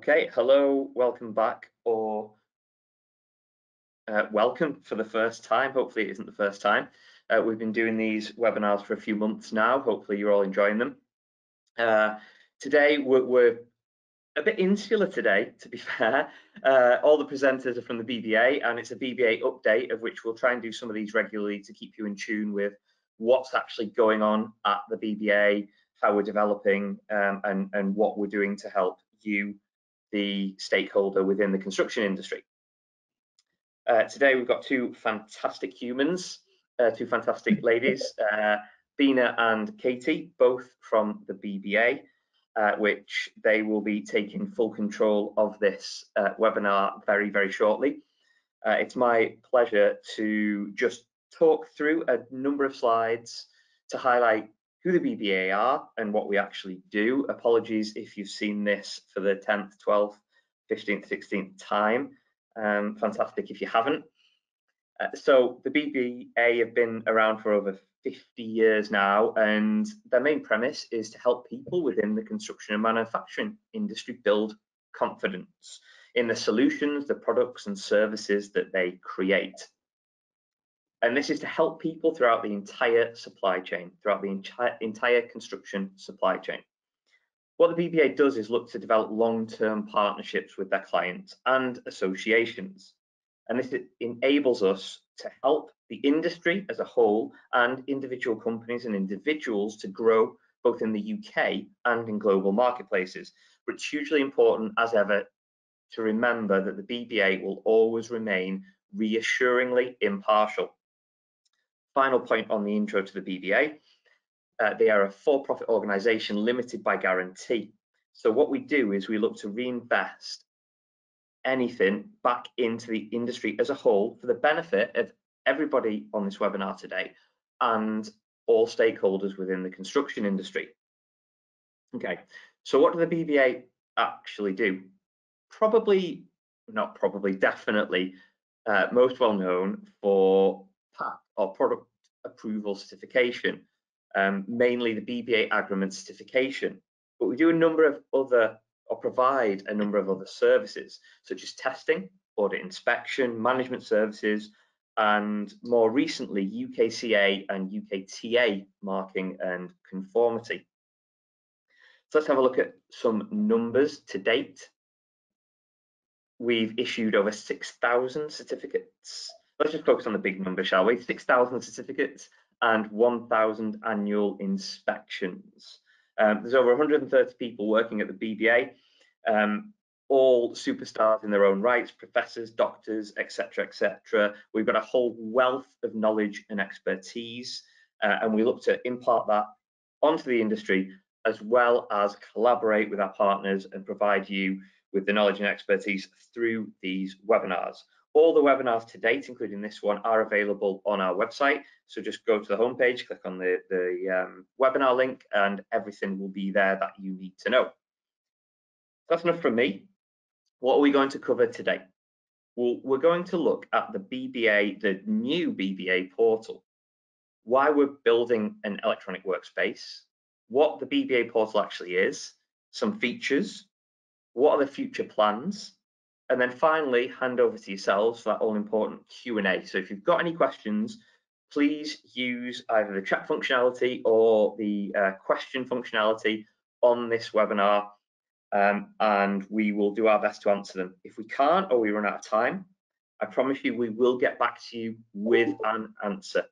Okay, hello, welcome back, or welcome for the first time. Hopefully it isn't the first time. We've been doing these webinars for a few months now. Hopefully you're all enjoying them. Today we're a bit insular today, to be fair. All the presenters are from the BBA, and it's a BBA update, of which we'll try and do some of these regularly to keep you in tune with what's actually going on at the BBA, how we're developing, and what we're doing to help you, the stakeholder within the construction industry. Today we've got two fantastic humans, two fantastic ladies, Bina and Katie, both from the BBA, which they will be taking full control of this webinar very, very shortly. It's my pleasure to just talk through a number of slides to highlight who the BBA are and what we actually do. Apologies if you've seen this for the 10th, 12th, 15th, 16th time. Fantastic if you haven't. So the BBA have been around for over 50 years now, and their main premise is to help people within the construction and manufacturing industry build confidence in the solutions, the products and services that they create. And this is to help people throughout the entire supply chain, throughout the entire construction supply chain. What the BBA does is look to develop long-term partnerships with their clients and associations. And this enables us to help the industry as a whole and individual companies and individuals to grow both in the UK and in global marketplaces. But it's hugely important, as ever, to remember that the BBA will always remain reassuringly impartial. Final point on the intro to the BBA. They are a for-profit organisation limited by guarantee. So what we do is we look to reinvest anything back into the industry as a whole for the benefit of everybody on this webinar today and all stakeholders within the construction industry. Okay, so what do the BBA actually do? Definitely most well known for PAC, or Product Approval Certification. Mainly the BBA agreement certification, but we do a number of other, or provide a number of other services, such as testing, audit inspection, management services, and more recently UKCA and UKTA marking and conformity. So let's have a look at some numbers to date. We've issued over 6,000 certificates. Let's just focus on the big number, shall we? 6,000 certificates and 1,000 annual inspections. There's over 130 people working at the BBA, all superstars in their own rights, professors, doctors, etc., etc. We've got a whole wealth of knowledge and expertise, and we look to impart that onto the industry, as well as collaborate with our partners and provide you with the knowledge and expertise through these webinars. All the webinars to date, including this one, are available on our website. So just go to the homepage, click on the webinar link, and everything will be there that you need to know. That's enough from me. What are we going to cover today? Well, we're going to look at the BBA, the new BBA portal, why we're building an electronic workspace, what the BBA portal actually is, some features, what are the future plans, and then finally hand over to yourselves for that all-important Q&A. So if you've got any questions, please use either the chat functionality or the question functionality on this webinar, and we will do our best to answer them. If we can't, or we run out of time, I promise you we will get back to you with an answer.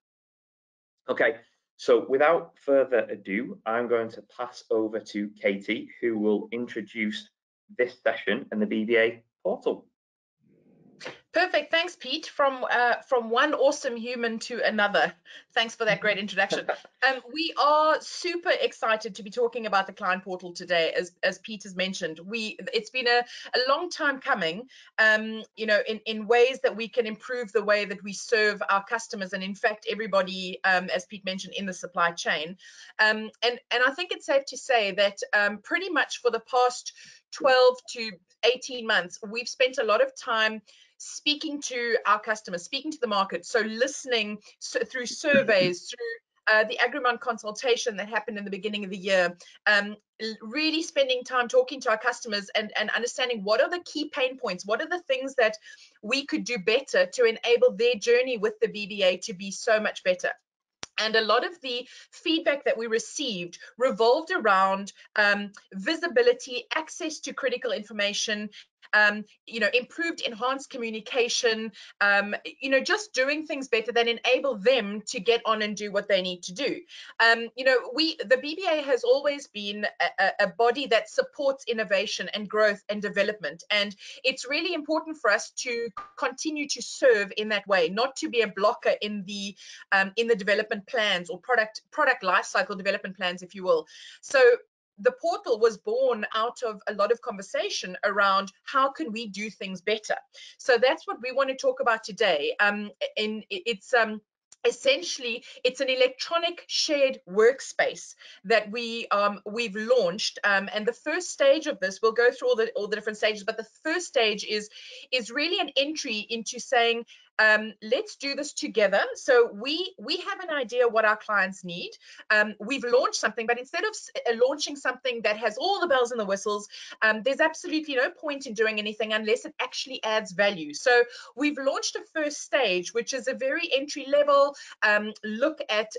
Okay, so without further ado, I'm going to pass over to Katie, who will introduce this session and the BBA portal. Perfect. Thanks, Pete. From one awesome human to another. Thanks for that great introduction. We are super excited to be talking about the client portal today. As Pete has mentioned, it's been a long time coming, you know, in ways that we can improve the way that we serve our customers, and in fact everybody, as Pete mentioned, in the supply chain. And I think it's safe to say that pretty much for the past 12 to 18 months, we've spent a lot of time speaking to our customers, speaking to the market, so listening through surveys, through the Agreement consultation that happened in the beginning of the year, really spending time talking to our customers and understanding what are the key pain points, what are the things that we could do better to enable their journey with the BBA to be so much better. And a lot of the feedback that we received revolved around visibility, access to critical information, improved, enhanced communication, just doing things better that enable them to get on and do what they need to do. The BBA has always been a body that supports innovation and growth and development, and it's really important for us to continue to serve in that way, not to be a blocker in the development plans or product lifecycle development plans, if you will. So the portal was born out of a lot of conversation around how can we do things better. So that's what we want to talk about today. Essentially, it's an electronic shared workspace that we've launched, and the first stage of this, we'll go through all the different stages, but the first stage is really an entry into saying, let's do this together. So we have an idea what our clients need. We've launched something, but instead of launching something that has all the bells and the whistles, there's absolutely no point in doing anything unless it actually adds value. So we've launched a first stage, which is a very entry level look at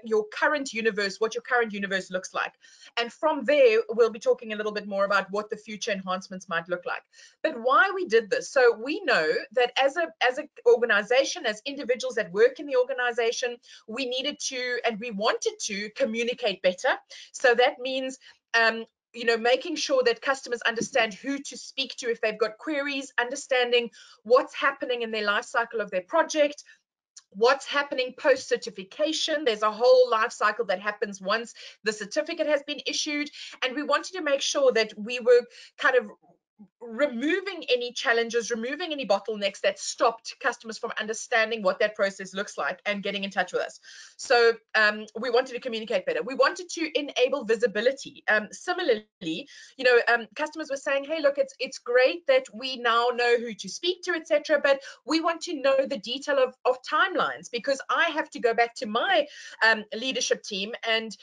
your current universe, what your current universe looks like. And from there, we'll be talking a little bit more about what the future enhancements might look like. But why we did this? So we know that as an organization, as individuals that work in the organization, we needed to, and we wanted to communicate better. So that means making sure that customers understand who to speak to if they've got queries, understanding what's happening in their life cycle of their project, what's happening post certification. There's a whole life cycle that happens once the certificate has been issued, and we wanted to make sure that we were kind of removing any challenges, removing any bottlenecks that stopped customers from understanding what that process looks like and getting in touch with us. So we wanted to communicate better. We wanted to enable visibility. Similarly, customers were saying, hey, look, it's great that we now know who to speak to, etc., but we want to know the detail of timelines, because I have to go back to my leadership team and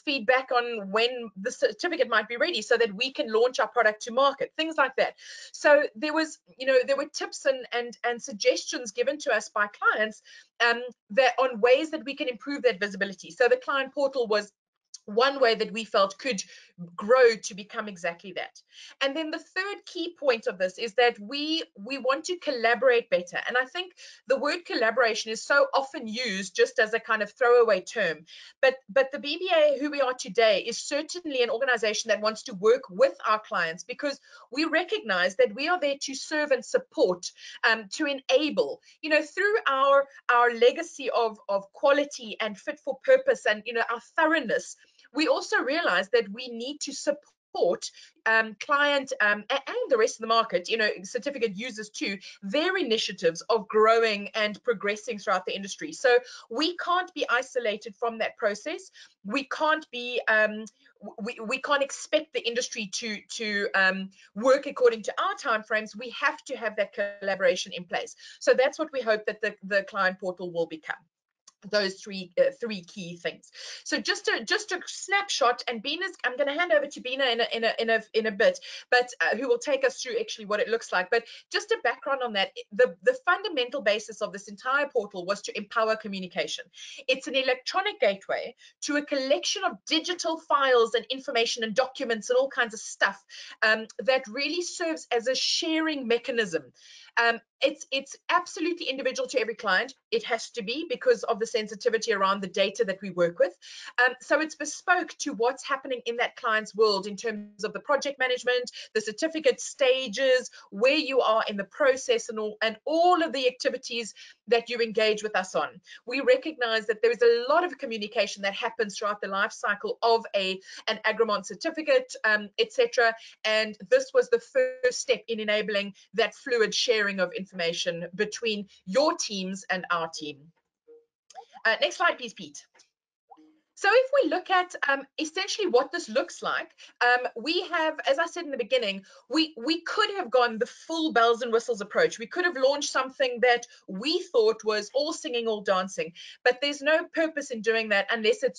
feedback on when the certificate might be ready so that we can launch our product to market, things like that. So there were tips and suggestions given to us by clients that on ways that we can improve that visibility. So the client portal was one way that we felt could grow to become exactly that. And then the third key point of this is that we want to collaborate better. And I think the word collaboration is so often used just as a kind of throwaway term. But the BBA, who we are today, is certainly an organization that wants to work with our clients, because we recognize that we are there to serve and support, to enable, through our legacy of quality and fit for purpose and, our thoroughness. We also realize that we need to support client and the rest of the market, certificate users too, their initiatives of growing and progressing throughout the industry. So we can't be isolated from that process. We can't be we can't expect the industry to work according to our timeframes. We have to have that collaboration in place. So that's what we hope that the client portal will become. Those three key things. So just a snapshot, and I'm going to hand over to Bina in a bit, but who will take us through actually what it looks like. But just a background on that, the fundamental basis of this entire portal was to empower communication. It's an electronic gateway to a collection of digital files and information and documents and all kinds of stuff that really serves as a sharing mechanism. It's absolutely individual to every client. It has to be, because of the sensitivity around the data that we work with. So it's bespoke to what's happening in that client's world in terms of the project management, the certificate stages, where you are in the process, and all of the activities that you engage with us on. We recognize that there is a lot of communication that happens throughout the life cycle of an Agreement certificate, etc. And this was the first step in enabling that fluid sharing of information between your teams and our team. Next slide, please, Pete. So if we look at essentially what this looks like, we have, as I said in the beginning, we could have gone the full bells and whistles approach. We could have launched something that we thought was all singing, all dancing, but there's no purpose in doing that unless it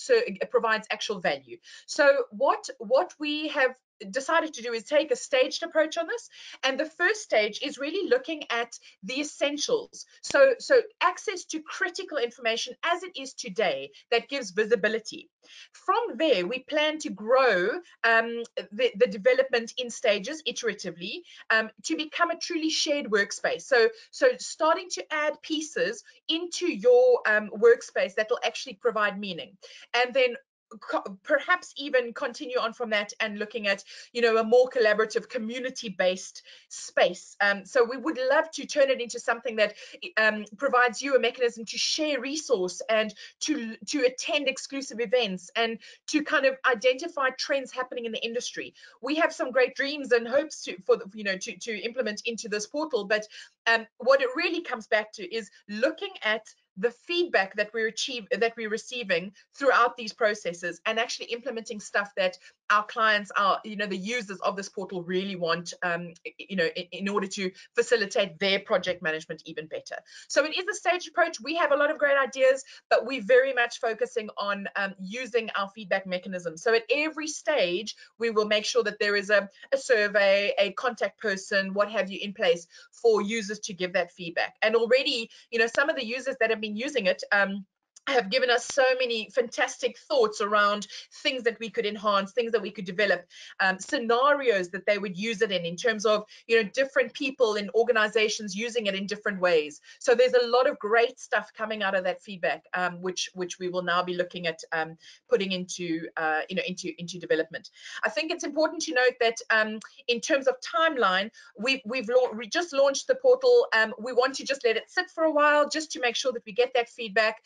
provides actual value. So what we have decided to do is take a staged approach on this, and the first stage is really looking at the essentials, so access to critical information as it is today that gives visibility. From there, we plan to grow the development in stages iteratively to become a truly shared workspace. So starting to add pieces into your workspace that will actually provide meaning, and then perhaps even continue on from that and looking at, you know, a more collaborative, community-based space. So we would love to turn it into something that provides you a mechanism to share resource and to attend exclusive events and to kind of identify trends happening in the industry. We have some great dreams and hopes to implement into this portal, but what it really comes back to is looking at the feedback that we're receiving throughout these processes and actually implementing stuff that our clients, the users of this portal really want, in order to facilitate their project management even better. So it is a staged approach. We have a lot of great ideas, but we're very much focusing on using our feedback mechanism. So at every stage, we will make sure that there is a survey, a contact person, what have you, in place for users to give that feedback. And already, you know, some of the users that have been using it have given us so many fantastic thoughts around things that we could enhance, things that we could develop, scenarios that they would use it in terms of, you know, different people in organizations using it in different ways. So there's a lot of great stuff coming out of that feedback, which we will now be looking at putting into development. I think it's important to note that in terms of timeline, we just launched the portal. We want to just let it sit for a while just to make sure that we get that feedback.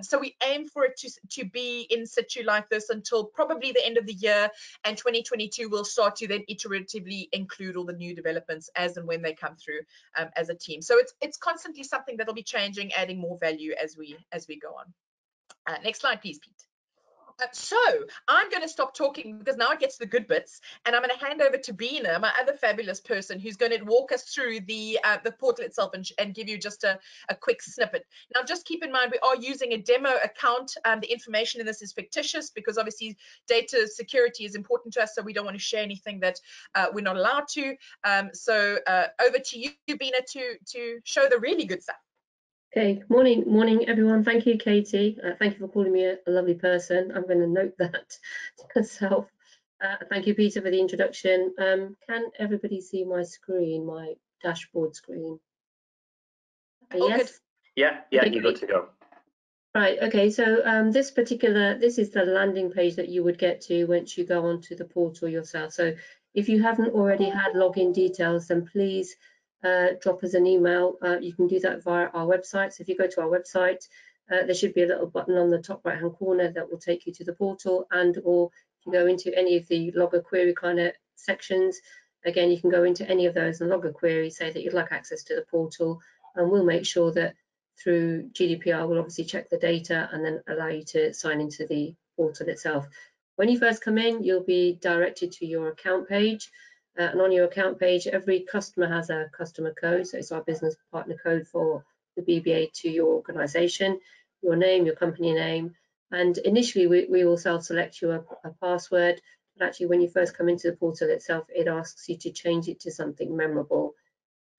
So we aim for it to be in situ like this until probably the end of the year, and 2022 will start to then iteratively include all the new developments as and when they come through as a team. So it's constantly something that'll be changing, adding more value as we go on. Next slide, please, Pete. So I'm going to stop talking because now it gets to the good bits, and I'm going to hand over to Bina, my other fabulous person, who's going to walk us through the portal itself and give you just a quick snippet. Now, just keep in mind, we are using a demo account. The information in this is fictitious because obviously data security is important to us, so we don't want to share anything that we're not allowed to. So over to you, Bina, to show the really good stuff. Okay, morning everyone. Thank you, Katie. Thank you for calling me a lovely person. I'm going to note that to myself. Thank you, Peter, for the introduction. Can everybody see my screen, my dashboard screen? Yes? Yeah, okay, you're good to go. Right, okay, so this is the landing page that you would get to once you go onto the portal yourself. So if you haven't already had login details, then please drop us an email. You can do that via our website. So if you go to our website, there should be a little button on the top right hand corner that will take you to the portal, and or if you go into any of the log a query kind of sections, again, you can go into any of those and log a query, say that you'd like access to the portal, and we'll make sure that through GDPR, we'll obviously check the data and then allow you to sign into the portal itself. When you first come in, you'll be directed to your account page. And on your account page, every customer has a customer code. So it's our business partner code for the BBA to your organization, your name, your company name. And initially, we will self-select you a password. But actually, when you first come into the portal itself, it asks you to change it to something memorable.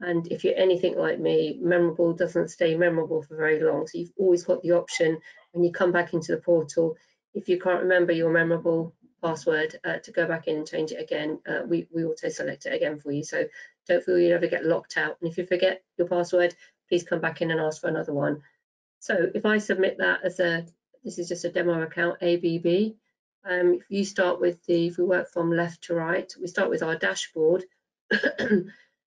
And if you're anything like me, memorable doesn't stay memorable for very long. So you've always got the option when you come back into the portal, if you can't remember your memorable password, to go back in and change it again. We auto select it again for you, so don't feel you ever get locked out. And if you forget your password, please come back in and ask for another one. So if I submit that as this is just a demo account, ABB. If you start with if we work from left to right, we start with our dashboard.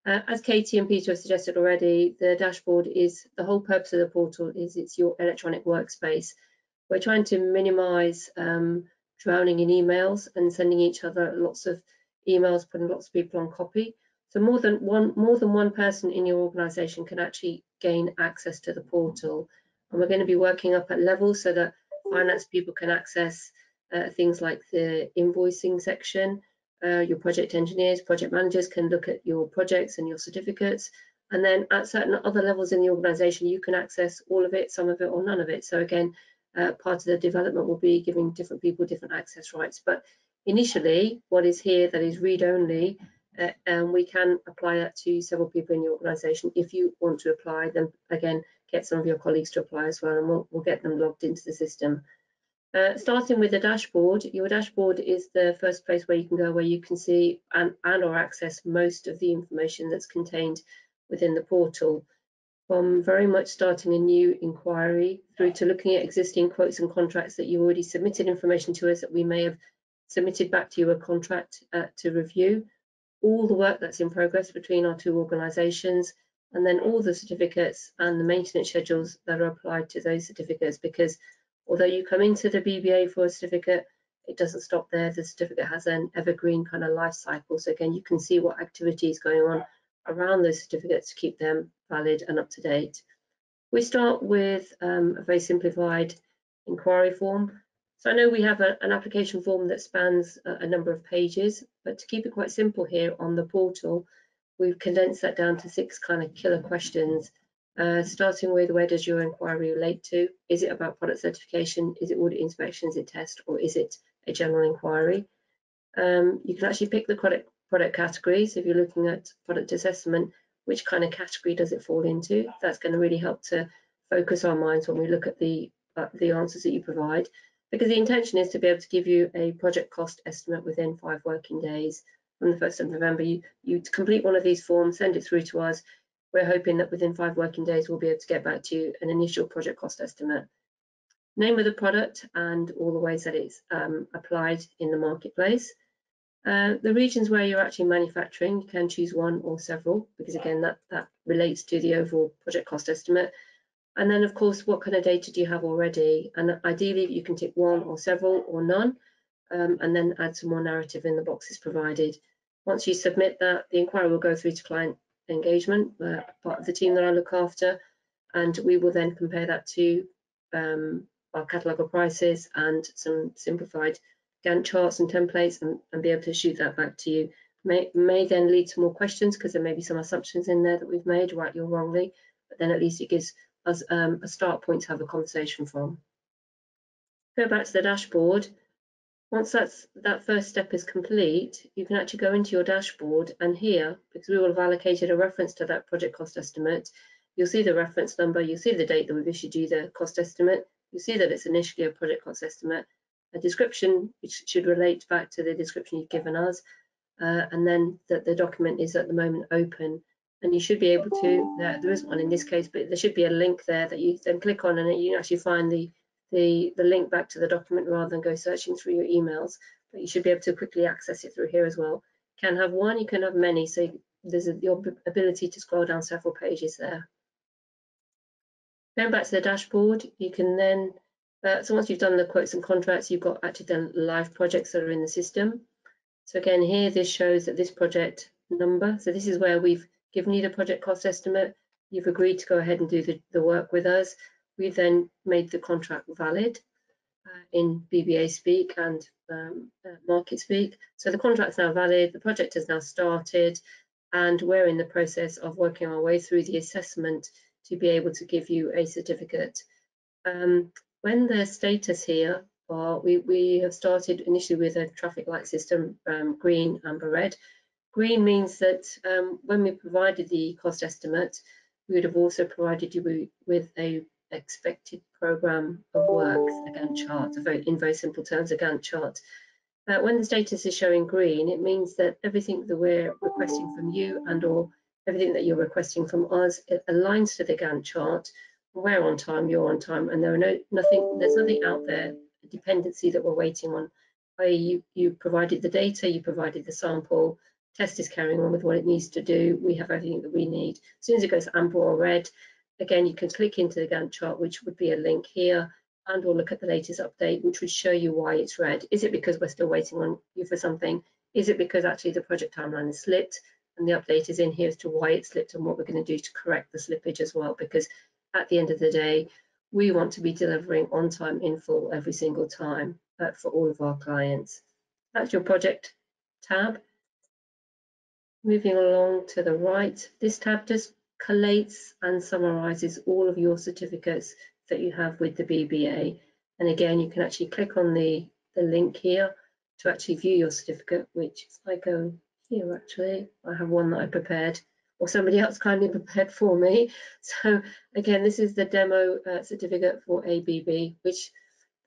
As Katie and Peter have suggested already, the dashboard is the whole purpose of the portal is it's your electronic workspace. We're trying to minimize drowning in emails and sending each other lots of emails, putting lots of people on copy. So more than one person in your organization can actually gain access to the portal. And we're going to be working up at levels so that finance people can access things like the invoicing section. Your project engineers, project managers can look at your projects and your certificates. And then at certain other levels in the organisation, you can access all of it, some of it, or none of it. So again, part of the development will be giving different people different access rights. But initially, what is here that is read-only, and we can apply that to several people in your organisation. If you want to apply, then again, get some of your colleagues to apply as well, and we'll get them logged into the system. Starting with the dashboard, your dashboard is the first place where you can go, where you can see and or access most of the information that's contained within the portal. From very much starting a new inquiry through to looking at existing quotes and contracts that you already submitted information to us that we may have submitted back to you a contract to review, all the work that's in progress between our two organisations, and then all the certificates and the maintenance schedules that are applied to those certificates. Because although you come into the BBA for a certificate, it doesn't stop there. The certificate has an evergreen kind of life cycle. So again, you can see what activity is going on around those certificates to keep them valid and up to date. We start with a very simplified inquiry form. So I know we have an application form that spans a number of pages, but to keep it quite simple here on the portal, we've condensed that down to 6 kind of killer questions, starting with, where does your inquiry relate to? Is it about product certification? Is it audit inspection? Is it test? Or is it a general inquiry? You can actually pick the product categories. If you're looking at product assessment, which kind of category does it fall into? That's going to really help to focus our minds when we look at the answers that you provide, because the intention is to be able to give you a project cost estimate within 5 working days. From the 1st of November, you complete one of these forms, send it through to us. We're hoping that within 5 working days, we'll be able to get back to you an initial project cost estimate. Name of the product and all the ways that it's applied in the marketplace. The regions where you're actually manufacturing, you can choose one or several, because again, that relates to the overall project cost estimate. And then of course, what kind of data do you have already? And ideally you can tick one or several or none, and then add some more narrative in the boxes provided. Once you submit that, the inquiry will go through to client engagement, part of the team that I look after, and we will then compare that to our catalogue of prices and some simplified Gantt charts and templates, and be able to shoot that back to you. May then lead to more questions, because there may be some assumptions in there that we've made, rightly or wrongly, but then at least it gives us a start point to have a conversation from. Go back to the dashboard. Once that first step is complete, you can actually go into your dashboard, and here, because we will have allocated a reference to that project cost estimate, you'll see the reference number, you'll see the date that we've issued you the cost estimate, you'll see that it's initially a project cost estimate, a description which should relate back to the description you've given us, and then that the document is at the moment open, and you should be able to, there isn't one in this case, but there should be a link there that you then click on, and you can actually find the link back to the document rather than go searching through your emails. But you should be able to quickly access it through here as well. You can have one, you can have many, so there's the ability to scroll down several pages there. Going back to the dashboard, you can then, so once you've done the quotes and contracts, you've got actually the live projects that are in the system. So again, here, this shows that this project number, so this is where we've given you the project cost estimate, you've agreed to go ahead and do the work with us. We've then made the contract valid in BBA speak and market speak. So the contract's now valid, the project has now started, and we're in the process of working our way through the assessment to be able to give you a certificate. When the status here, we have started initially with a traffic light system, green, amber, red. Green means that when we provided the cost estimate, we would have also provided you with a expected program of work, a Gantt chart, in very simple terms, a Gantt chart. When the status is showing green, it means that everything that we're requesting from you and or everything that you're requesting from us, it aligns to the Gantt chart. We're on time, you're on time, and there's nothing out there, a dependency that we're waiting on. You provided the data, you provided the sample, test is carrying on with what it needs to do, we have everything that we need. As soon as it goes amber or red, again, you can click into the Gantt chart, which would be a link here, and or look at the latest update, which would show you why it's red. Is it because we're still waiting on you for something? Is it because actually the project timeline has slipped and the update is in here as to why it slipped and what we're going to do to correct the slippage as well? Because at the end of the day, we want to be delivering on time, in full, every single time for all of our clients. That's your project tab. Moving along to the right, this tab just collates and summarizes all of your certificates that you have with the BBA. And again, you can actually click on the link here to actually view your certificate, which if I go here, actually, I have one that I prepared, or somebody else kindly prepared for me. So again, this is the demo certificate for ABB, which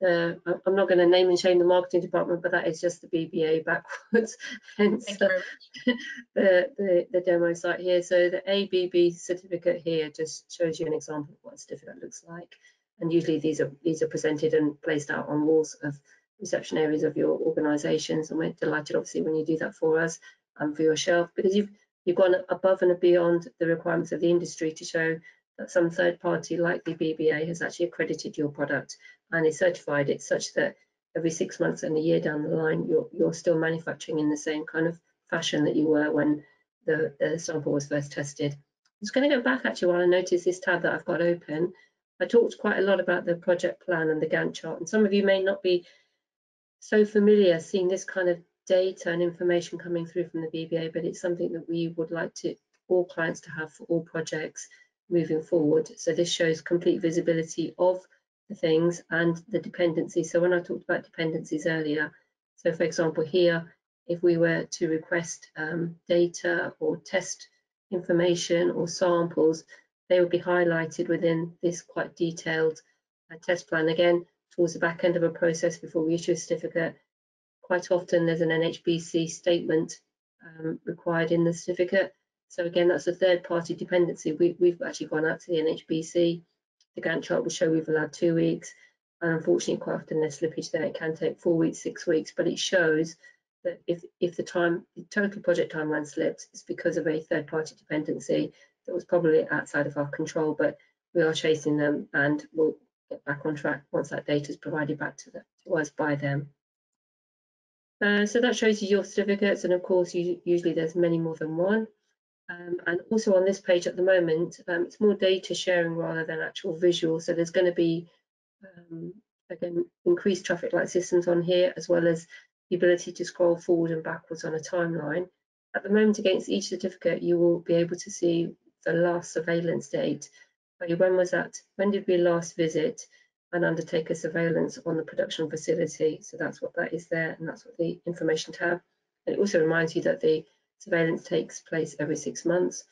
I'm not going to name and shame the marketing department, but that is just the BBA backwards, hence the demo site here. So the ABB certificate here just shows you an example of what a certificate looks like. And usually these are presented and placed out on walls of reception areas of your organisations. And we're delighted, obviously, when you do that for us and for your shelf, because you've gone above and beyond the requirements of the industry to show that some third party like the BBA has actually accredited your product and is certified it such that every 6 months and a year down the line, you're still manufacturing in the same kind of fashion that you were when the sample was first tested. I'm just going to go back actually while I notice this tab that I've got open. I talked quite a lot about the project plan and the Gantt chart, and some of you may not be so familiar seeing this kind of data and information coming through from the BBA, but it's something that we would like all clients to have for all projects moving forward. So this shows complete visibility of the things and the dependencies. So when I talked about dependencies earlier, so for example here, if we were to request data or test information or samples, they would be highlighted within this quite detailed test plan. Again, towards the back end of a process before we issue a certificate, quite often there's an NHBC statement required in the certificate. So again, that's a third-party dependency. We've actually gone out to the NHBC. The Gantt chart will show we've allowed 2 weeks, and unfortunately, quite often there's slippage there. It can take 4 weeks, 6 weeks, but it shows that if the total project timeline slips, it's because of a third-party dependency that was probably outside of our control. But we are chasing them, and we'll get back on track once that data is provided back to us by them. So that shows you your certificates, and of course, usually there's many more than one. And also on this page at the moment, it's more data sharing rather than actual visual. So there's going to be, again, increased traffic light systems on here, as well as the ability to scroll forward and backwards on a timeline. At the moment, against each certificate, you will be able to see the last surveillance date. When was that? When did we last visit and undertake a surveillance on the production facility? So that's what that is there, and that's what the information tab. And it also reminds you that the surveillance takes place every 6 months.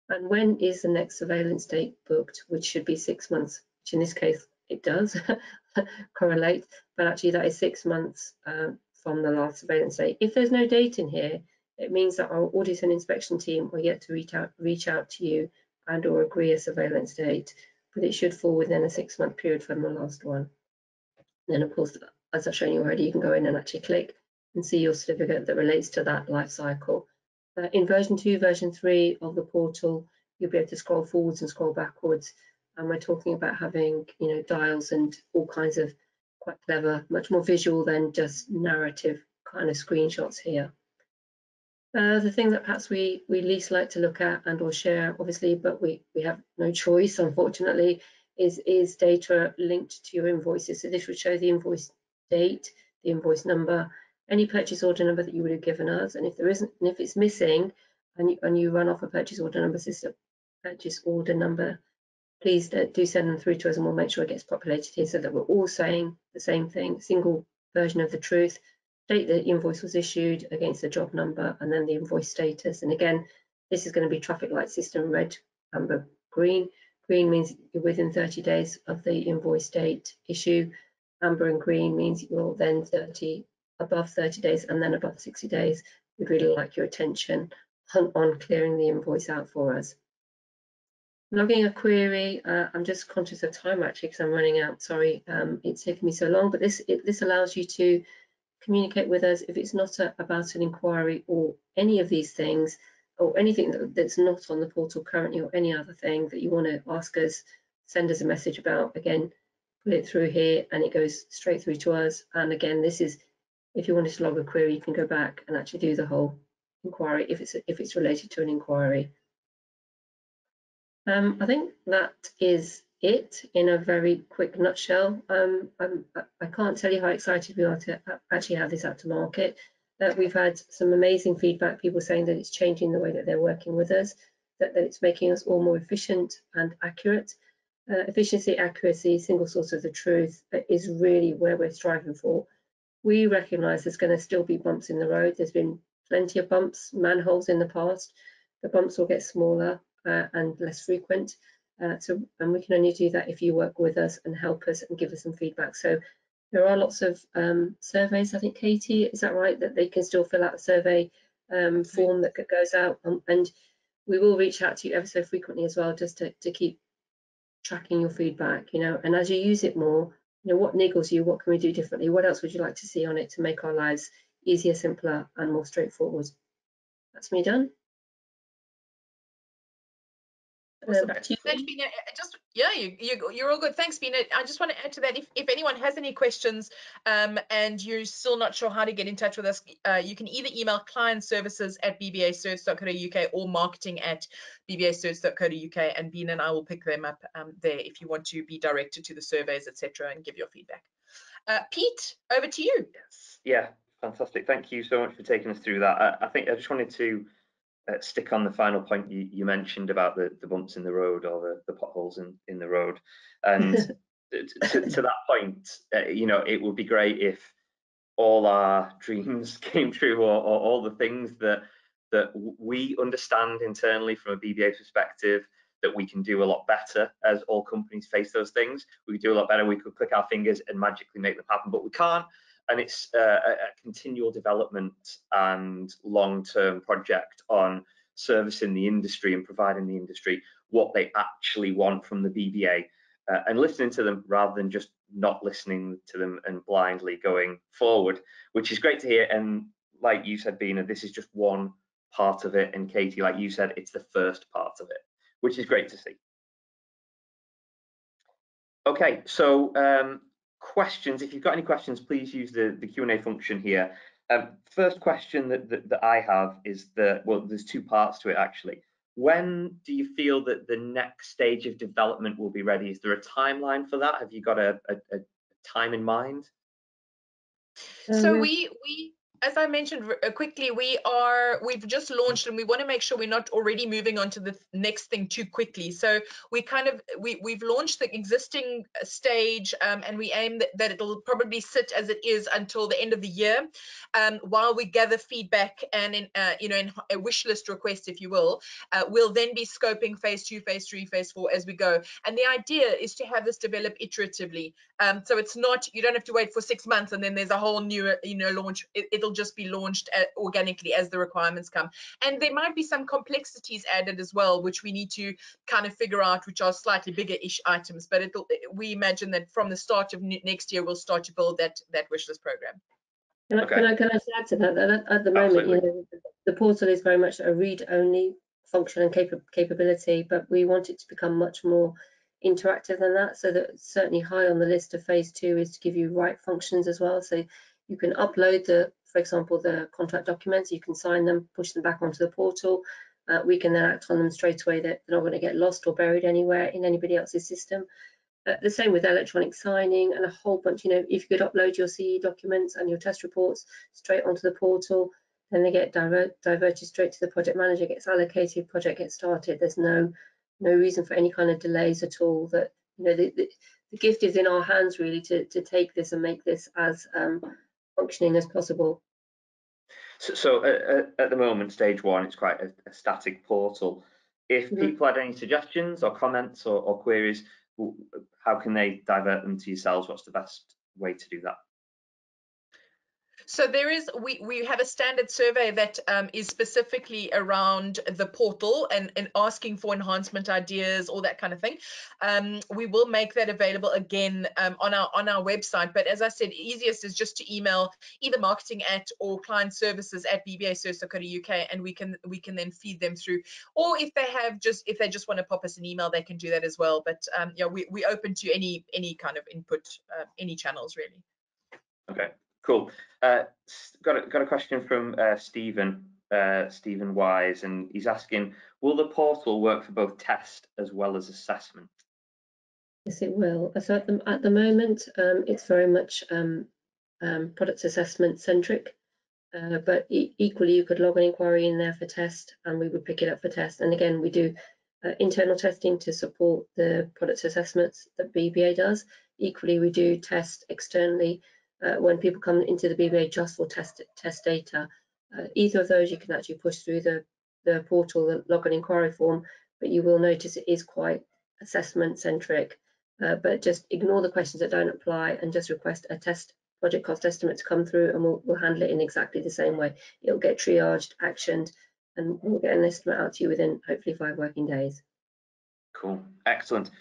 And when is the next surveillance date booked, which should be 6 months, which in this case it does correlate, but actually that is 6 months from the last surveillance date. If there's no date in here, it means that our audit and inspection team are yet to reach out to you and or agree a surveillance date, but it should fall within a 6 month period from the last one. And then of course, as I've shown you already, you can go in and actually click and see your certificate that relates to that life cycle. In version 2, version 3 of the portal, you'll be able to scroll forwards and scroll backwards. And we're talking about having, dials and all kinds of quite clever, much more visual than just narrative kind of screenshots here. The thing that perhaps we least like to look at and or share, obviously, but we have no choice, unfortunately, is data linked to your invoices. So this would show the invoice date, the invoice number, any purchase order number that you would have given us, and if there isn't, and if it's missing, and you run off a purchase order number system, please do send them through to us, and we'll make sure it gets populated here so that we're all saying the same thing, single version of the truth. Date the invoice was issued against the job number, and then the invoice status. And again, this is going to be traffic light system: red, amber, green. Green means you're within 30 days of the invoice date issue. Amber and green means you're then above 30 days, and then above 60 days. We'd really like your attention on clearing the invoice out for us. Logging a query, I'm just conscious of time actually because I'm running out, sorry, it's taken me so long, but this allows you to communicate with us if it's not about an inquiry or any of these things, or anything that's not on the portal currently, or any other thing that you want to ask us, send us a message about. Again, put it through here and it goes straight through to us. And again, this is, if you wanted to log a query, you can go back and actually do the whole inquiry if it's related to an inquiry. I think that is it in a very quick nutshell. I can't tell you how excited we are to actually have this out to market. We've had some amazing feedback, people saying that it's changing the way that they're working with us, that it's making us all more efficient and accurate. Efficiency, accuracy, single source of the truth is really where we're striving for. We recognise there's going to still be bumps in the road. There's been plenty of bumps, manholes in the past. The bumps will get smaller and less frequent. And we can only do that if you work with us and help us and give us some feedback. So there are lots of surveys, I think, Katie, is that right, that they can still fill out a survey form that goes out, and we will reach out to you ever so frequently as well, just to keep tracking your feedback, you know, and as you use it more, you know, what niggles you, what can we do differently, what else would you like to see on it to make our lives easier, simpler and more straightforward. That's me done. Awesome. Back to you. Thanks, Bina. You're all good. Thanks, Bina. I just want to add to that, if anyone has any questions and you're still not sure how to get in touch with us, you can either email clientservices@bbacerts.co.uk or marketing@bbacerts.co.uk, and Bina and I will pick them up there if you want to be directed to the surveys, etc., and give your feedback. Pete, over to you. Yes. Yeah, fantastic. Thank you so much for taking us through that. I think I just wanted to stick on the final point you mentioned about the bumps in the road, or the potholes in the road, and to that point, you know, it would be great if all our dreams came true, or all the things that we understand internally from a BBA perspective that we can do a lot better. As all companies face those things, we could do a lot better. We could click our fingers and magically make them happen, but we can't. And it's a continual development and long-term project on servicing the industry and providing the industry what they actually want from the BBA, and listening to them rather than just not listening to them and blindly going forward, which is great to hear. And like you said, Bina, this is just one part of it, and Katie, like you said, it's the first part of it, which is great to see. Okay, so questions. If you've got any questions, please use the Q&A function here. First question that I have is well, there's two parts to it actually. When do you feel that the next stage of development will be ready? Is there a timeline for that? Have you got a time in mind? So we as I mentioned quickly, we've just launched, and we want to make sure we're not already moving on to the next thing too quickly. So we've launched the existing stage, and we aim that it'll probably sit as it is until the end of the year, while we gather feedback and in a wish list request, if you will. We'll then be scoping phase 2, phase 3, phase 4 as we go. And the idea is to have this develop iteratively. So it's not, you don't have to wait for 6 months and then there's a whole new launch. It'll just be launched organically as the requirements come. And there might be some complexities added as well, which we need to kind of figure out, which are slightly bigger-ish items. But we imagine that from the start of next year, we'll start to build that wishlist program. Can I add to that? At the moment, the portal is very much a read-only function and capability, but we want it to become much more interactive than that. So that certainly high on the list of phase 2 is to give you write functions as well. So you can upload for example, the contract documents, you can sign them, push them back onto the portal. We can then act on them straight away. They're not going to get lost or buried anywhere in anybody else's system. The same with electronic signing and a whole bunch. If you could upload your CE documents and your test reports straight onto the portal, then they get diverted straight to the project manager, gets allocated, project gets started. There's no reason for any kind of delays at all. That the gift is in our hands really to take this and make this as functioning as possible. So at the moment, stage 1, it's quite a static portal. If people had any suggestions or comments or queries, how can they divert them to yourselves? What's the best way to do that? So we have a standard survey that is specifically around the portal and asking for enhancement ideas, all that kind of thing. We will make that available again on our website. But as I said, easiest is just to email either marketing or client services at BBAcerts.co.uk, and we can then feed them through. Or if they just want to pop us an email, they can do that as well. But we're open to any kind of input, any channels really. Okay. Cool. Got a question from Stephen Wise, and he's asking, will the portal work for both test as well as assessment? Yes, it will. So at the moment, it's very much product assessment centric, but equally you could log an inquiry in there for test and we would pick it up for test. And again, we do internal testing to support the product assessments that BBA does. Equally, we do test externally when people come into the BBA just for test data. Either of those you can actually push through the portal, the login inquiry form, but you will notice it is quite assessment centric. But just ignore the questions that don't apply and just request a test project cost estimate to come through, and we'll handle it in exactly the same way. It'll get triaged, actioned, and we'll get an estimate out to you within hopefully 5 working days. Cool, excellent.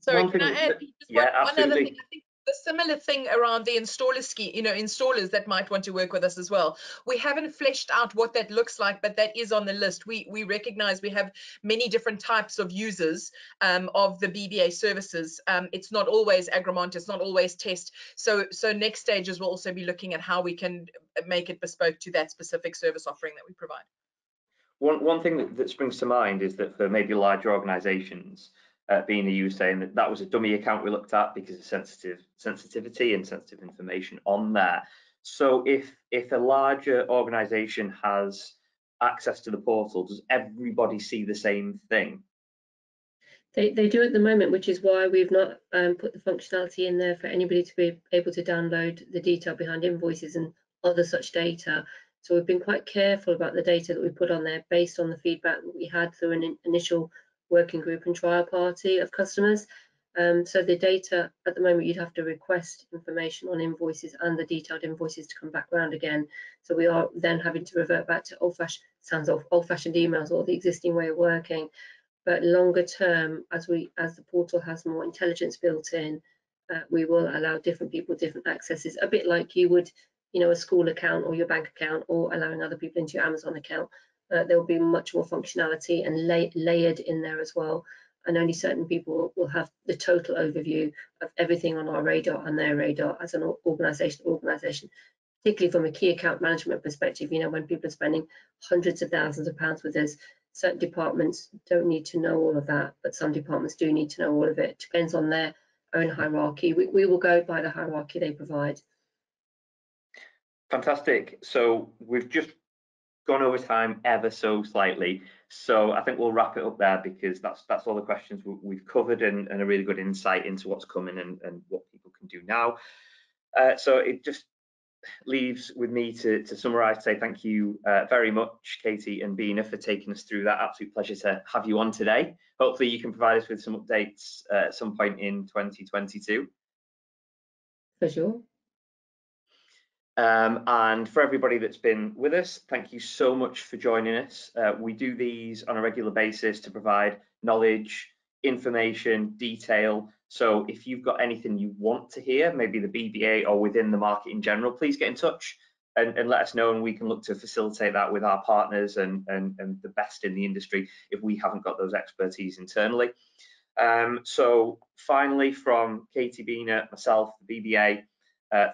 Sorry, can I add just one other thing? I think the similar thing around the installer scheme, installers that might want to work with us as well. We haven't fleshed out what that looks like, but that is on the list. We recognize we have many different types of users of the BBA services. It's not always Agromont, it's not always test. So next stages will also be looking at how we can make it bespoke to that specific service offering that we provide. One thing that springs to mind is that for maybe larger organizations, being you saying that was a dummy account we looked at because of sensitivity and sensitive information on there. So if a larger organization has access to the portal, does everybody see the same thing? They do at the moment, which is why we've not put the functionality in there for anybody to be able to download the detail behind invoices and other such data. So we've been quite careful about the data that we put on there based on the feedback that we had through an initial working group and trial party of customers. So the data at the moment, you'd have to request information on invoices and the detailed invoices to come back around again. So we are then having to revert back to old-fashioned emails or the existing way of working. But longer term, as the portal has more intelligence built in, we will allow different people different accesses, a bit like you would, a school account or your bank account, or allowing other people into your Amazon account. There will be much more functionality and layered in there as well, and only certain people will have the total overview of everything on our radar and their radar as an organization, particularly from a key account management perspective. When people are spending hundreds of thousands of pounds with us, certain departments don't need to know all of that, but some departments do need to know all of it. It depends on their own hierarchy. We will go by the hierarchy they provide. Fantastic. So we've just gone over time ever so slightly, so I think we'll wrap it up there, because that's all the questions we've covered, and a really good insight into what's coming and what people can do now. So it just leaves with me to summarize, say thank you very much, Katie and Bina, for taking us through that. Absolute pleasure to have you on today. Hopefully you can provide us with some updates at some point in 2022. For sure. And for everybody that's been with us, thank you so much for joining us. We do these on a regular basis to provide knowledge, information, detail. So if you've got anything you want to hear, maybe the BBA or within the market in general, please get in touch and let us know, and we can look to facilitate that with our partners and the best in the industry if we haven't got those expertise internally. So finally, from Katie, Bina, myself, the BBA,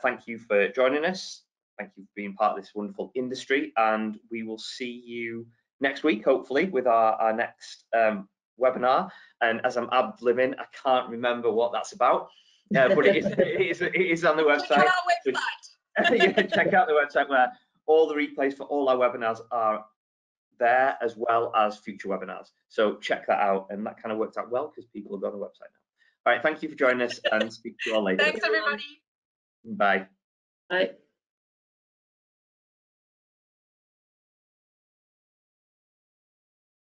thank you for joining us. Thank you for being part of this wonderful industry, and we will see you next week, hopefully, with our next webinar. And as I'm ad-libbing, I can't remember what that's about, but it is on the website. Check out the website where all the replays for all our webinars are there, as well as future webinars. So check that out, and that kind of worked out well because people have got on the website now. All right, thank you for joining us, and speak to you all later. Thanks, everybody. Bye. Bye.